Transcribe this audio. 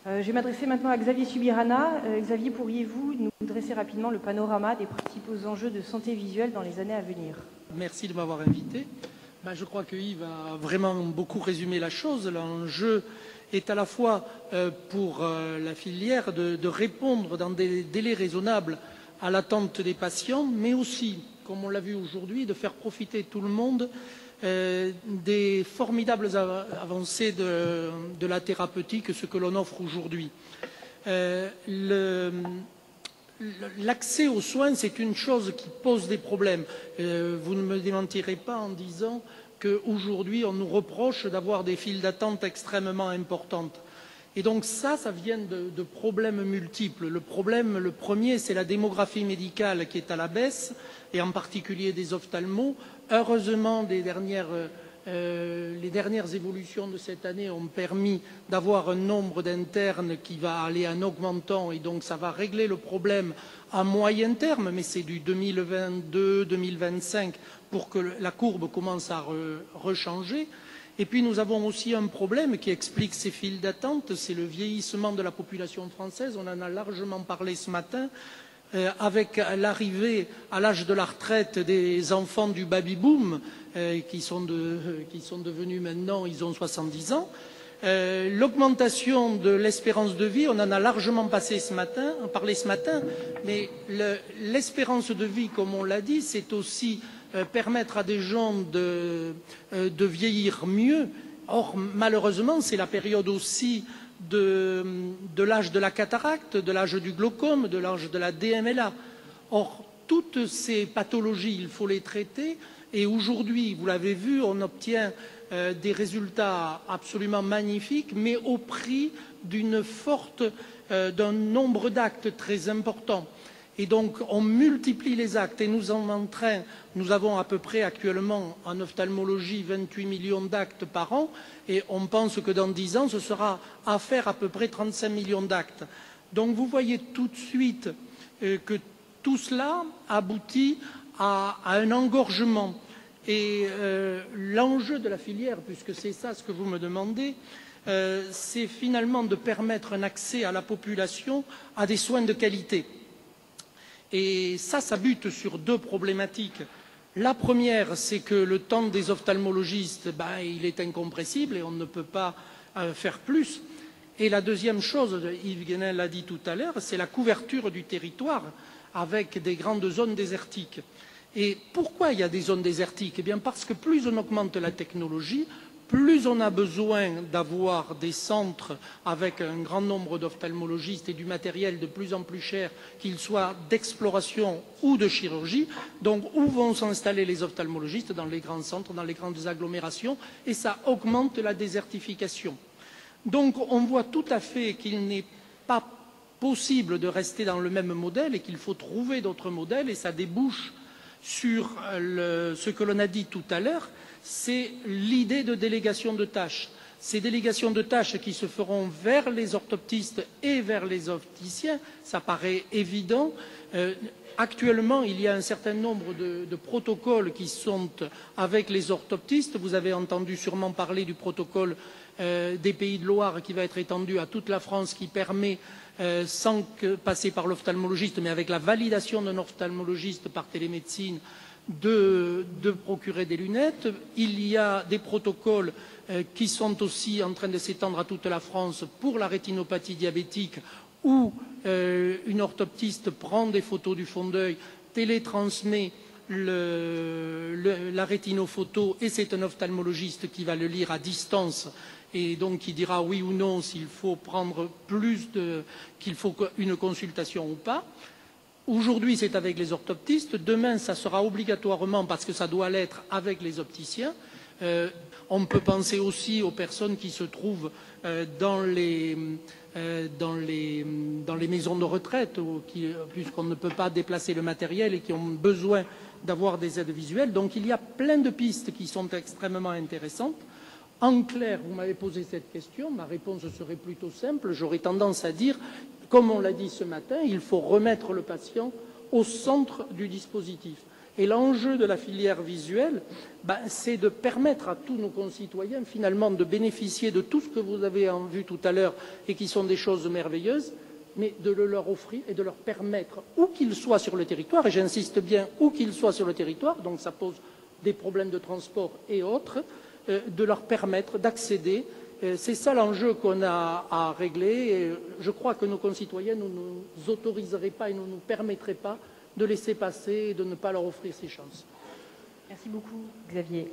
Je vais m'adresser maintenant à Xavier Subirana. Xavier, pourriez-vous nous dresser rapidement le panorama des principaux enjeux de santé visuelle dans les années à venir? Merci de m'avoir invité. Je crois que Yves a vraiment beaucoup résumé la chose. L'enjeu est à la fois pour la filière de répondre dans des délais raisonnables à l'attente des patients, mais aussi, comme on l'a vu aujourd'hui, de faire profiter tout le monde des formidables avancées de la thérapeutique, ce que l'on offre aujourd'hui. L'accès aux soins, c'est une chose qui pose des problèmes. Vous ne me démentirez pas en disant qu'aujourd'hui, on nous reproche d'avoir des files d'attente extrêmement importantes. Et donc ça vient de problèmes multiples. Le premier, c'est la démographie médicale qui est à la baisse, et en particulier des ophtalmos. Heureusement, les dernières évolutions de cette année ont permis d'avoir un nombre d'internes qui va aller en augmentant, et donc ça va régler le problème à moyen terme, mais c'est du 2022-2025 pour que la courbe commence à rechanger. Et puis nous avons aussi un problème qui explique ces files d'attente, c'est le vieillissement de la population française. On en a largement parlé ce matin, avec l'arrivée à l'âge de la retraite des enfants du baby-boom, qui sont devenus maintenant, ils ont 70 ans. L'augmentation de l'espérance de vie, on en a largement parlé ce matin, mais l'espérance de vie, comme on l'a dit, c'est aussi permettre à des gens de vieillir mieux. Or, malheureusement, c'est la période aussi de l'âge de la cataracte, de l'âge du glaucome, de l'âge de la DMLA. Or, toutes ces pathologies, il faut les traiter. Et aujourd'hui, vous l'avez vu, on obtient des résultats absolument magnifiques, mais au prix d'un nombre d'actes très important. Et donc, on multiplie les actes et nous avons à peu près actuellement en ophtalmologie 28 millions d'actes par an, et on pense que dans 10 ans, ce sera à faire à peu près 35 millions d'actes. Donc, vous voyez tout de suite que tout cela aboutit à un engorgement. Et l'enjeu de la filière, puisque c'est ça ce que vous me demandez, c'est finalement de permettre un accès à la population à des soins de qualité. Et ça bute sur deux problématiques. La première, c'est que le temps des ophtalmologistes, il est incompressible et on ne peut pas faire plus. Et la deuxième chose, Yves Guénin l'a dit tout à l'heure, c'est la couverture du territoire avec des grandes zones désertiques. Et pourquoi il y a des zones désertiques? Eh bien parce que plus on augmente la technologie, plus on a besoin d'avoir des centres avec un grand nombre d'ophtalmologistes et du matériel de plus en plus cher, qu'il soit d'exploration ou de chirurgie. Donc où vont s'installer les ophtalmologistes? Dans les grands centres, dans les grandes agglomérations, et ça augmente la désertification. Donc on voit tout à fait qu'il n'est pas possible de rester dans le même modèle et qu'il faut trouver d'autres modèles, et ça débouche sur ce que l'on a dit tout à l'heure, c'est l'idée de délégation de tâches. Ces délégations de tâches qui se feront vers les orthoptistes et vers les opticiens, ça paraît évident. Actuellement, il y a un certain nombre de protocoles qui sont avec les orthoptistes. Vous avez entendu sûrement parler du protocole des Pays de Loire qui va être étendu à toute la France, qui permet, sans passer par l'ophtalmologiste, mais avec la validation d'un ophtalmologiste par télémédecine, de procurer des lunettes. Il y a des protocoles qui sont aussi en train de s'étendre à toute la France pour la rétinopathie diabétique, où une orthoptiste prend des photos du fond d'œil, télétransmet la rétinophoto, et c'est un ophtalmologiste qui va le lire à distance et donc qui dira oui ou non s'il faut qu'il faut une consultation ou pas. Aujourd'hui, c'est avec les orthoptistes. Demain, ça sera obligatoirement, parce que ça doit l'être, avec les opticiens. On peut penser aussi aux personnes qui se trouvent dans les maisons de retraite, puisqu'on ne peut pas déplacer le matériel et qui ont besoin d'avoir des aides visuelles. Donc il y a plein de pistes qui sont extrêmement intéressantes. En clair, vous m'avez posé cette question, ma réponse serait plutôt simple. J'aurais tendance à dire, comme on l'a dit ce matin, il faut remettre le patient au centre du dispositif. Et l'enjeu de la filière visuelle, c'est de permettre à tous nos concitoyens, finalement, de bénéficier de tout ce que vous avez vu tout à l'heure et qui sont des choses merveilleuses, mais de le leur offrir et de leur permettre, où qu'ils soient sur le territoire, et j'insiste bien, où qu'ils soient sur le territoire, donc ça pose des problèmes de transport et autres, de leur permettre d'accéder. C'est ça l'enjeu qu'on a à régler. Et je crois que nos concitoyens ne nous autoriseraient pas et ne nous permettraient pas de laisser passer et de ne pas leur offrir ces chances. Merci beaucoup, Xavier.